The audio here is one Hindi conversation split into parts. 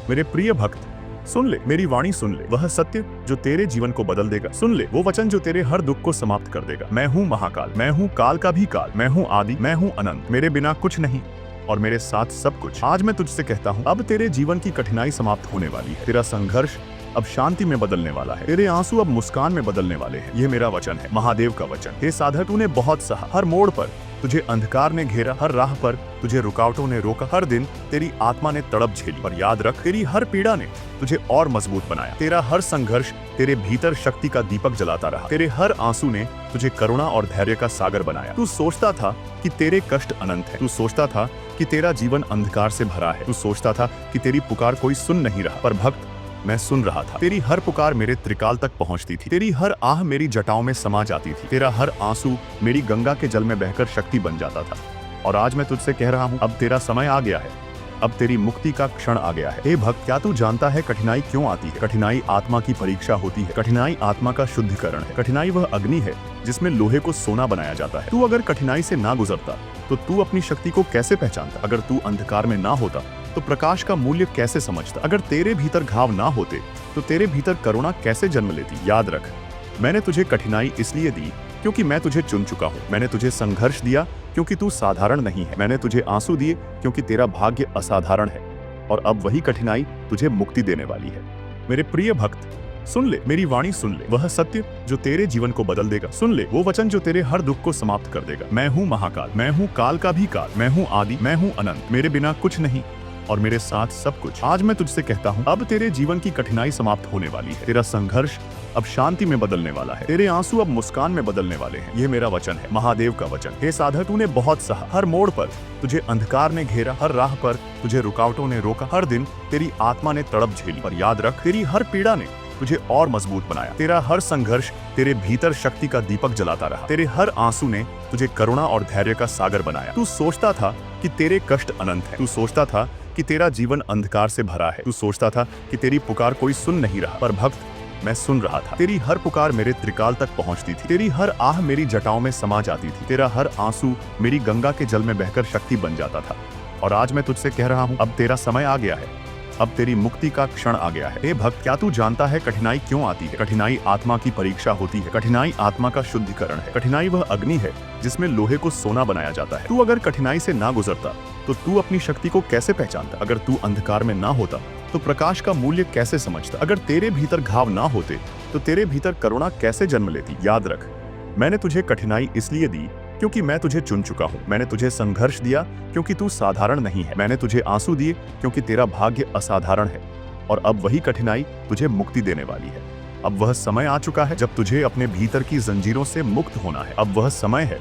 मेरे प्रिय भक्त, सुन ले, मेरी वाणी सुन ले, वह सत्य जो तेरे जीवन को बदल देगा। सुन ले वो वचन जो तेरे हर दुख को समाप्त कर देगा। मैं हूँ महाकाल, मैं हूँ काल का भी काल, मैं हूँ आदि, मैं हूँ अनंत। मेरे बिना कुछ नहीं और मेरे साथ सब कुछ। आज मैं तुझसे कहता हूँ, अब तेरे जीवन की कठिनाई समाप्त होने वाली है। तेरा संघर्ष अब शांति में बदलने वाला है। तेरे आंसू अब मुस्कान में बदलने वाले हैं। ये मेरा वचन है, महादेव का वचन। हे साधक, तूने बहुत सहा। हर मोड़ पर तुझे अंधकार ने घेरा, हर राह पर तुझे रुकावटों ने रोका, हर दिन तेरी आत्मा ने तड़प झेली। पर याद रख, तेरी हर पीड़ा ने तुझे और मजबूत बनाया। तेरा हर संघर्ष तेरे भीतर शक्ति का दीपक जलाता रहा। तेरे हर आंसू ने तुझे करुणा और धैर्य का सागर बनाया। तू सोचता था कि तेरे कष्ट अनंत है। तू सोचता था कि तेरा जीवन अंधकार से भरा है। तू सोचता था कि तेरी पुकार कोई सुन नहीं रहा। पर भक्त, मैं सुन रहा था। तेरी हर पुकार मेरे त्रिकाल तक पहुंचती थी। तेरी हर आह मेरी जटाओं में समा जाती थी। तेरा हर आंसू मेरी गंगा के जल में बहकर शक्ति बन जाता था। और आज मैं तुझसे कह रहा हूँ, अब तेरा समय आ गया है। अब तेरी मुक्ति का क्षण आ गया है। हे भक्त, क्या तू जानता है कठिनाई क्यों आती है? कठिनाई आत्मा की परीक्षा होती है। कठिनाई आत्मा का शुद्धिकरण है। कठिनाई वह अग्नि है जिसमें लोहे को सोना बनाया जाता है। तू अगर कठिनाई से ना गुजरता तो तू अपनी शक्ति को कैसे पहचानता? अगर तू अंधकार में ना होता तो प्रकाश का मूल्य कैसे समझता? अगर तेरे भीतर घाव ना होते तो तेरे भीतर करुणा कैसे जन्म लेती? याद रख, मैंने तुझे कठिनाई इसलिए दी क्योंकि मैं तुझे चुन चुका हूँ। मैंने तुझे संघर्ष दिया क्योंकि तू साधारण नहीं है। मैंने तुझे आंसू दिए क्योंकि तेरा भाग्य असाधारण है। और अब वही कठिनाई तुझे मुक्ति देने वाली है। मेरे प्रिय भक्त, सुन ले, मेरी वाणी सुन ले, वह सत्य जो तेरे जीवन को बदल देगा। सुन ले वो वचन जो तेरे हर दुख को समाप्त कर देगा। मैं हूँ महाकाल, मैं हूँ काल का भी काल, मैं हूँ आदि, मैं हूँ अनंत। मेरे बिना कुछ नहीं और मेरे साथ सब कुछ। आज मैं तुझसे कहता हूँ, अब तेरे जीवन की कठिनाई समाप्त होने वाली है। तेरा संघर्ष अब शांति में बदलने वाला है। तेरे आंसू अब मुस्कान में बदलने वाले हैं। ये मेरा वचन है, महादेव का वचन। हे साधक, तूने बहुत सहा। हर मोड़ पर तुझे अंधकार ने घेरा, हर राह पर तुझे रुकावटों ने रोका, हर दिन तेरी आत्मा ने तड़प झेली। पर याद रख, तेरी हर पीड़ा ने तुझे और मजबूत बनाया। तेरा हर संघर्ष तेरे भीतर शक्ति का दीपक जलाता रहा। तेरे हर आंसू ने तुझे करुणा और धैर्य का सागर बनाया। तू सोचता था कि तेरे कष्ट अनंत है। तू सोचता था कि तेरा जीवन अंधकार से भरा है। तू सोचता था कि तेरी पुकार कोई सुन नहीं रहा। पर भक्त, मैं सुन रहा था। तेरी हर पुकार मेरे त्रिकाल तक पहुंचती थी। तेरी हर आह मेरी जटाओं में समा जाती थी। तेरा हर आंसू मेरी गंगा के जल में बहकर शक्ति बन जाता था। और आज मैं तुझसे कह रहा हूँ, अब तेरा समय आ गया है। अब तेरी मुक्ति का क्षण आ गया है। हे भक्त, क्या तू जानता है कठिनाई क्यों आती है? कठिनाई आत्मा की परीक्षा होती है। कठिनाई आत्मा का शुद्धिकरण है। कठिनाई वह अग्नि है जिसमें लोहे को सोना बनाया जाता है। तू अगर कठिनाई से ना गुजरता तो तू अपनी शक्ति को कैसे पहचानता? अगर तू अंधकार में ना होता तो प्रकाश का मूल्य कैसे समझता? अगर तेरे भीतर घाव ना होते तो तेरे भीतर करुणा कैसे जन्म लेती? याद रख, मैंने तुझे कठिनाई इसलिए दी क्योंकि मैं तुझे चुन चुका हूँ। मैंने तुझे संघर्ष दिया क्योंकि तू साधारण नहीं है। मैंने तुझे आंसू दिए क्योंकि तेरा भाग्य असाधारण है। और अब वही कठिनाई तुझे मुक्ति देने वाली है। अब वह समय आ चुका है जब तुझे अपने भीतर की जंजीरों से मुक्त होना है। अब वह समय है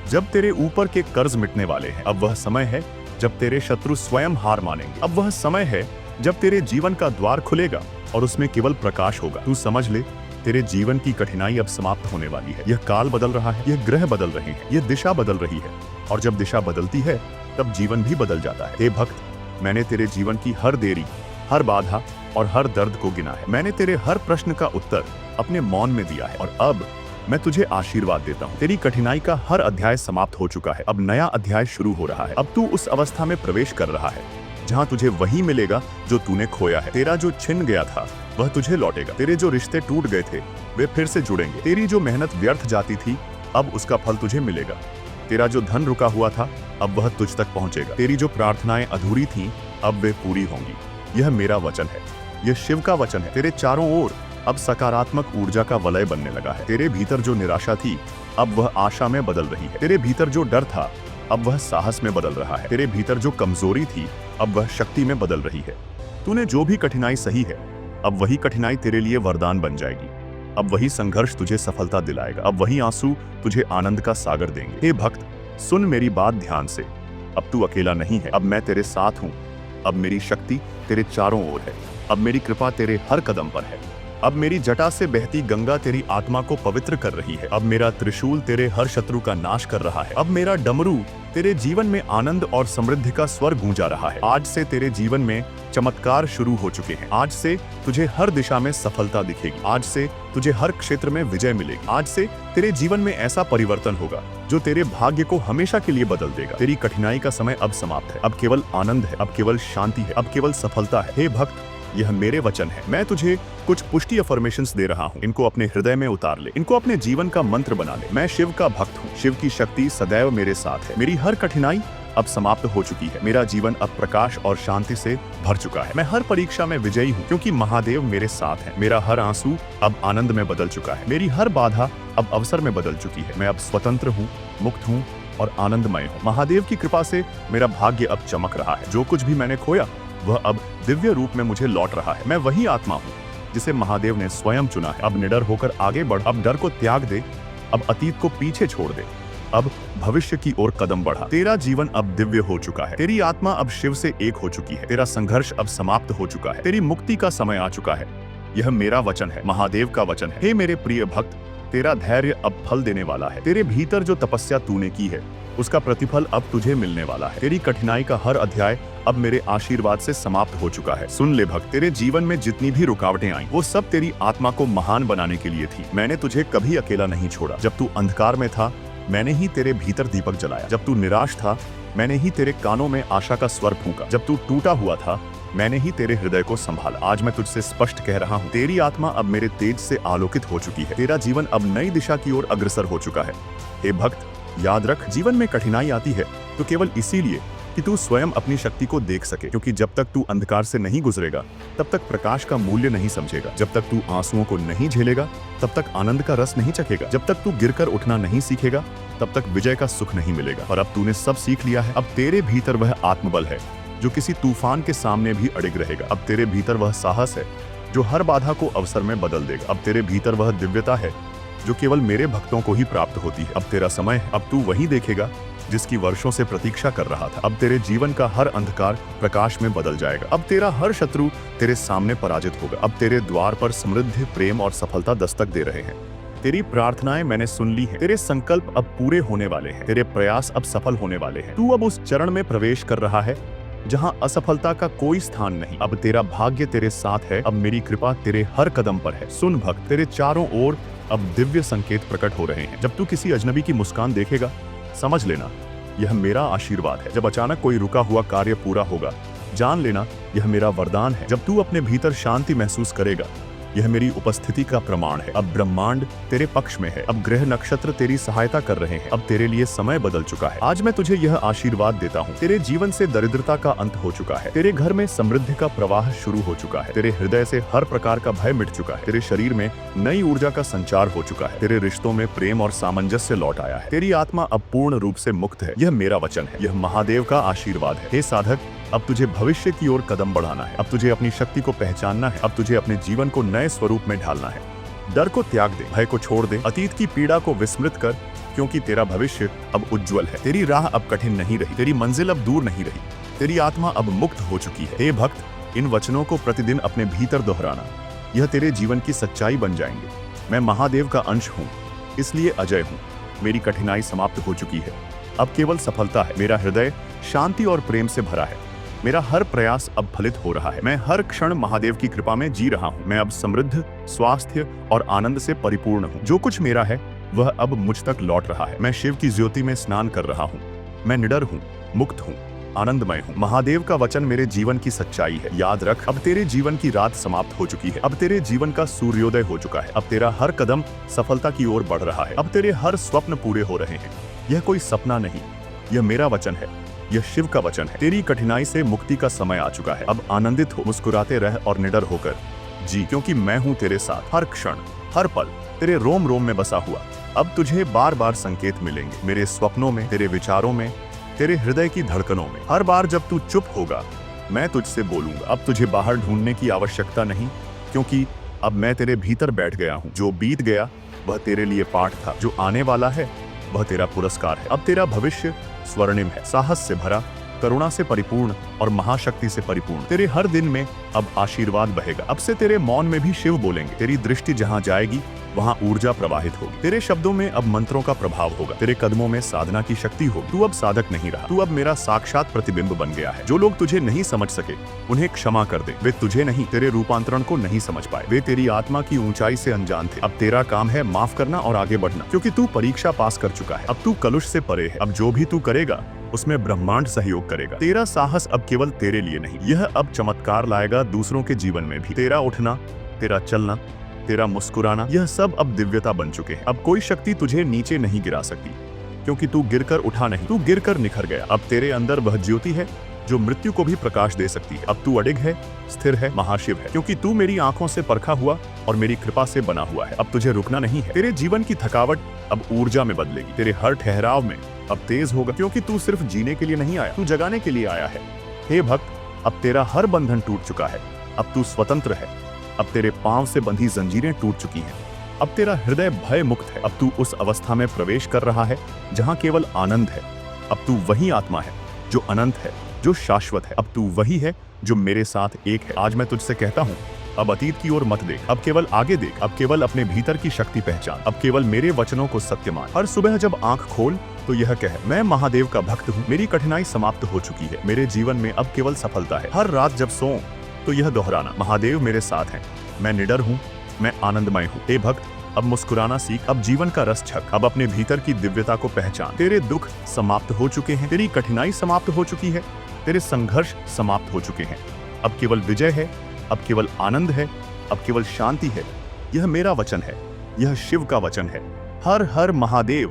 जब तेरे ऊपर के कर्ज मिटने वाले हैं। अब वह समय है जब तेरे शत्रु स्वयं हार मानेंगे। अब वह समय है जब तेरे जीवन का द्वार खुलेगा और उसमें केवल प्रकाश होगा। तू समझ ले, तेरे जीवन की कठिनाई अब समाप्त होने वाली है। यह काल बदल रहा है, यह ग्रह बदल रहे हैं, यह दिशा बदल रही है। और जब दिशा बदलती है तब जीवन भी बदल जाता है। हे भक्त, मैंने तेरे जीवन की हर देरी, हर बाधा और हर दर्द को गिना है। मैंने तेरे हर प्रश्न का उत्तर अपने मौन में दिया है। और अब मैं तुझे आशीर्वाद देता हूँ। तेरी कठिनाई का हर अध्याय समाप्त हो चुका है। अब नया अध्याय शुरू हो रहा है। अब तू उस अवस्था में प्रवेश कर रहा है जहाँ तुझे वही मिलेगा जो तूने खोया है। तेरा जो छिन गया था वह तुझे लौटेगा। तेरे जो रिश्ते टूट गए थे वे फिर से जुड़ेंगे। तेरी जो मेहनत व्यर्थ जाती थी अब उसका फल तुझे मिलेगा। तेरा जो धन रुका हुआ था अब वह तुझ तक पहुंचेगा। तेरी जो प्रार्थनाएं अधूरी थीं अब वे पूरी होंगी। यह मेरा वचन है, यह शिव का वचन है। तेरे चारों ओर अब सकारात्मक ऊर्जा का वलय बनने लगा है। तेरे भीतर जो निराशा थी अब वह आशा में बदल रही है। तेरे भीतर जो डर था अब वह साहस में बदल रहा है। तेरे भीतर जो कमजोरी थी अब वह शक्ति में बदल रही है। तूने जो भी कठिनाई सही है अब वही कठिनाई तेरे लिए वरदान बन जाएगी। अब वही संघर्ष तुझे सफलता दिलाएगा। अब वही आंसू तुझे आनंद का सागर देंगे। हे भक्त, सुन मेरी बात ध्यान से। अब तू अकेला नहीं है। अब मैं तेरे साथ हूँ। अब मेरी शक्ति तेरे चारों ओर है। अब मेरी कृपा तेरे हर कदम पर है। अब मेरी जटा से बहती गंगा तेरी आत्मा को पवित्र कर रही है। अब मेरा त्रिशूल तेरे हर शत्रु का नाश कर रहा है। अब मेरा डमरू तेरे जीवन में आनंद और समृद्धि का स्वर गूंजा रहा है। आज से तेरे जीवन में चमत्कार शुरू हो चुके हैं। आज से तुझे हर दिशा में सफलता दिखेगी। आज से तुझे हर क्षेत्र में विजय मिलेगी। आज से तेरे जीवन में ऐसा परिवर्तन होगा जो तेरे भाग्य को हमेशा के लिए बदल देगा। तेरी कठिनाई का समय अब समाप्त है। अब केवल आनंद है, अब केवल शांति है, अब केवल सफलता है। हे भक्त, यह मेरे वचन है। मैं तुझे कुछ पुष्टि अफर्मेशंस दे रहा हूँ। इनको अपने हृदय में उतार ले, इनको अपने जीवन का मंत्र बना ले। मैं शिव का भक्त हूँ। शिव की शक्ति सदैव मेरे साथ है। मेरी हर कठिनाई अब समाप्त हो चुकी है। मेरा जीवन अब प्रकाश और शांति से भर चुका है। मैं हर परीक्षा में विजयी हूँ क्योंकि महादेव मेरे साथ है। मेरा हर आंसू अब आनंद में बदल चुका है। मेरी हर बाधा अब अवसर में बदल चुकी है। मैं अब स्वतंत्र हूँ, मुक्त हूँ और आनंदमय हूँ। महादेव की कृपा से मेरा भाग्य अब चमक रहा है। जो कुछ भी मैंने खोया वह अब दिव्य रूप में मुझे लौट रहा है। मैं वही आत्मा हूँ जिसे महादेव ने स्वयं चुना है। अब निडर होकर आगे बढ़। अब डर को त्याग दे। अब अतीत को पीछे छोड़ दे। अब भविष्य की ओर कदम बढ़ा। तेरा जीवन अब दिव्य हो चुका है। तेरी आत्मा अब शिव से एक हो चुकी है। तेरा संघर्ष अब समाप्त हो चुका है। तेरी मुक्ति का समय आ चुका है। यह मेरा वचन है, महादेव का वचन है। हे मेरे प्रिय भक्त, तेरा धैर्य अब फल देने वाला है। तेरे भीतर जो तपस्या तूने की है उसका प्रतिफल अब तुझे मिलने वाला है। तेरी कठिनाई का हर अध्याय अब मेरे आशीर्वाद से समाप्त हो चुका है। सुन ले भक्त, तेरे जीवन में जितनी भी रुकावटें आई वो सब तेरी आत्मा को महान बनाने के लिए थी। मैंने तुझे कभी अकेला नहीं छोड़ा। जब तू अंधकार में था मैंने ही तेरे भीतर दीपक जलाया। जब तू निराश था मैंने ही तेरे कानों में आशा का स्वर फूंका। जब तू टूटा हुआ था मैंने ही तेरे हृदय को संभाला। आज मैं तुझसे स्पष्ट कह रहा हूँ, तेरी आत्मा अब मेरे तेज से आलोकित हो चुकी है। तेरा जीवन अब नई दिशा की ओर अग्रसर हो चुका है। हे भक्त, याद रख, जीवन में कठिनाई आती है तो केवल इसीलिए कि तू स्वयं अपनी शक्ति को देख सके, क्योंकि जब तक तू अंधकार से नहीं गुजरेगा तब तक प्रकाश का मूल्य नहीं समझेगा। जब तक तू आंसुओं को नहीं झेलेगा तब तक आनंद का रस नहीं चखेगा। जब तक तू गिरकर उठना नहीं सीखेगा तब तक विजय का सुख नहीं मिलेगा। और अब तूने सब सीख लिया है। अब तेरे भीतर वह आत्मबल है जो किसी तूफान के सामने भी अडिग रहेगा। अब तेरे भीतर वह साहस है जो हर बाधा को अवसर में बदल देगा। अब तेरे भीतर वह दिव्यता है जो केवल मेरे भक्तों को ही प्राप्त होती है। अब तेरा समय है। अब तू वही देखेगा जिसकी वर्षों से प्रतीक्षा कर रहा था। अब तेरे जीवन का हर अंधकार प्रकाश में बदल जाएगा। अब तेरा हर शत्रु तेरे सामने पराजित होगा। अब तेरे द्वार पर समृद्धि, प्रेम और सफलता दस्तक दे रहे हैं। तेरी प्रार्थनाएं मैंने सुन ली हैं। तेरे संकल्प अब पूरे होने वाले हैं। तेरे प्रयास अब सफल होने वाले हैं। तू अब उस चरण में प्रवेश कर रहा है जहां असफलता का कोई स्थान नहीं। अब तेरा भाग्य तेरे साथ है। अब मेरी कृपा तेरे हर कदम पर है। सुन भक्त, तेरे चारों ओर अब दिव्य संकेत प्रकट हो रहे हैं। जब तू किसी अजनबी की मुस्कान देखेगा समझ लेना यह मेरा आशीर्वाद है। जब अचानक कोई रुका हुआ कार्य पूरा होगा जान लेना यह मेरा वरदान है। जब तू अपने भीतर शांति महसूस करेगा यह मेरी उपस्थिति का प्रमाण है। अब ब्रह्मांड तेरे पक्ष में है। अब ग्रह नक्षत्र तेरी सहायता कर रहे हैं। अब तेरे लिए समय बदल चुका है। आज मैं तुझे यह आशीर्वाद देता हूँ, तेरे जीवन से दरिद्रता का अंत हो चुका है। तेरे घर में समृद्धि का प्रवाह शुरू हो चुका है। तेरे हृदय से हर प्रकार का भय मिट चुका है। तेरे शरीर में नई ऊर्जा का संचार हो चुका है। तेरे रिश्तों में प्रेम और सामंजस्य लौट आया है। तेरी आत्मा अब पूर्ण रूप से मुक्त है। यह मेरा वचन है, यह महादेव का आशीर्वाद है। हे साधक, अब तुझे भविष्य की ओर कदम बढ़ाना है। अब तुझे अपनी शक्ति को पहचानना है। अब तुझे अपने जीवन को नए स्वरूप में ढालना है। डर को त्याग दे, भय को छोड़ दे, अतीत की पीड़ा को विस्मृत कर, क्योंकि तेरा भविष्य अब उज्जवल है। तेरी राह अब कठिन नहीं रही। तेरी मंजिल अब दूर नहीं रही। तेरी आत्मा अब मुक्त हो चुकी है। हे भक्त, इन वचनों को प्रतिदिन अपने भीतर दोहराना। यह तेरे जीवन की सच्चाई बन जाएंगे। मैं महादेव का अंश हूँ, इसलिए अजय हूँ। मेरी कठिनाई समाप्त हो चुकी है। अब केवल सफलता है। मेरा हृदय शांति और प्रेम से भरा है। मेरा हर प्रयास अब फलित हो रहा है। मैं हर क्षण महादेव की कृपा में जी रहा हूँ। मैं अब समृद्ध, स्वास्थ्य और आनंद से परिपूर्ण हूँ। जो कुछ मेरा है वह अब मुझ तक लौट रहा है। मैं शिव की ज्योति में स्नान कर रहा हूँ। मैं निडर हूँ, मुक्त हूँ, आनंदमय हूँ। महादेव का वचन मेरे जीवन की सच्चाई है। याद रख, अब तेरे जीवन की रात समाप्त हो चुकी है। अब तेरे जीवन का सूर्योदय हो चुका है। अब तेरा हर कदम सफलता की ओर बढ़ रहा है। अब तेरे हर स्वप्न पूरे हो रहे हैं। यह कोई सपना नहीं, यह मेरा वचन है। यह शिव का वचन है। तेरी कठिनाई से मुक्ति का समय आ चुका है। अब आनंदित हो, मुस्कुराते रह और निडर होकर जी, क्योंकि मैं हूँ तेरे साथ। हर क्षण, हर पल तेरे रोम रोम में बसा हुआ। अब तुझे बार बार संकेत मिलेंगे, मेरे स्वप्नों में, तेरे विचारों में, तेरे हृदय की धड़कनों में। हर बार जब तू चुप होगा मैं तुझसे बोलूंगा। अब तुझे बाहर ढूंढने की आवश्यकता नहीं, क्योंकि अब मैं तेरे भीतर बैठ गया हूँ। जो बीत गया वह तेरे लिए पाठ था, जो आने वाला है वह तेरा पुरस्कार है। अब तेरा भविष्य स्वर्णिम है, साहस से भरा, करुणा से परिपूर्ण और महाशक्ति से परिपूर्ण। तेरे हर दिन में अब आशीर्वाद बहेगा। अब से तेरे मौन में भी शिव बोलेंगे। तेरी दृष्टि जहाँ जाएगी वहाँ ऊर्जा प्रवाहित होगी। तेरे शब्दों में अब मंत्रों का प्रभाव होगा। तेरे कदमों में साधना की शक्ति होगी। तू अब साधक नहीं रहा, तू अब मेरा साक्षात प्रतिबिंब बन गया है। जो लोग तुझे नहीं समझ सके उन्हें क्षमा कर दे। वे तुझे नहीं, तेरे रूपांतरण को नहीं समझ पाए। वे तेरी आत्मा की ऊंचाई से अनजान थे। अब तेरा काम है माफ करना और आगे बढ़ना, क्योंकि तू परीक्षा पास कर चुका है। अब तू कलुष से परे है। अब जो भी तू करेगा उसमें ब्रह्मांड सहयोग करेगा। तेरा साहस अब केवल तेरे लिए नहीं, यह अब चमत्कार लाएगा दूसरों के जीवन में भी। तेरा उठना, तेरा चलना, तेरा मुस्कुराना, यह सब अब दिव्यता बन चुके हैं। अब कोई शक्ति तुझे नीचे नहीं गिरा सकती, क्योंकि तू गिरकर उठा नहीं, तू गिरकर निखर गया। अब तेरे अंदर वह ज्योति है जो मृत्यु को भी प्रकाश दे सकती है। अब तू अडिग है, स्थिर है, महाशिव है, क्योंकि तू मेरी आंखों से परखा हुआ और मेरी कृपा से बना हुआ है। अब तुझे रुकना नहीं है। तेरे जीवन की थकावट अब ऊर्जा में बदलेगी, तेरे हर ठहराव में अब तेज होगा, क्योंकि तू सिर्फ जीने के लिए नहीं आया, तू जगाने के लिए आया है। हे भक्त, अब तेरा हर बंधन टूट चुका है, अब तू स्वतंत्र है। अब तेरे पांव से बंधी जंजीरें टूट चुकी हैं, अब तेरा हृदय भय मुक्त है। अब तू उस अवस्था में प्रवेश कर रहा है जहां केवल आनंद है। अब तू वही आत्मा है जो अनंत है, जो शाश्वत है। अब तू वही है जो मेरे साथ एक है। आज मैं तुझसे कहता हूँ, अब अतीत की ओर मत देख, अब केवल आगे देख। अब केवल अपने भीतर की शक्ति पहचान, अब केवल मेरे वचनों को सत्य मान। हर सुबह जब आंख खोल तो यह कह, मैं महादेव का भक्त हूँ, मेरी कठिनाई समाप्त हो चुकी है, मेरे जीवन में अब केवल सफलता है। हर रात जब सो तो यह दोहराना, महादेव मेरे साथ हैं, मैं निडर हूँ, मैं आनंदमय हूँ। हे भक्त, अब मुस्कुराना सीख, अब जीवन का रस छक, अब अपने भीतर की दिव्यता को पहचान। तेरे दुख समाप्त हो चुके हैं, तेरी कठिनाई समाप्त हो चुकी है, तेरे संघर्ष समाप्त हो चुके हैं। अब केवल विजय है, अब केवल आनंद है, अब केवल शांति है। यह मेरा वचन है, यह शिव का वचन है। हर हर महादेव।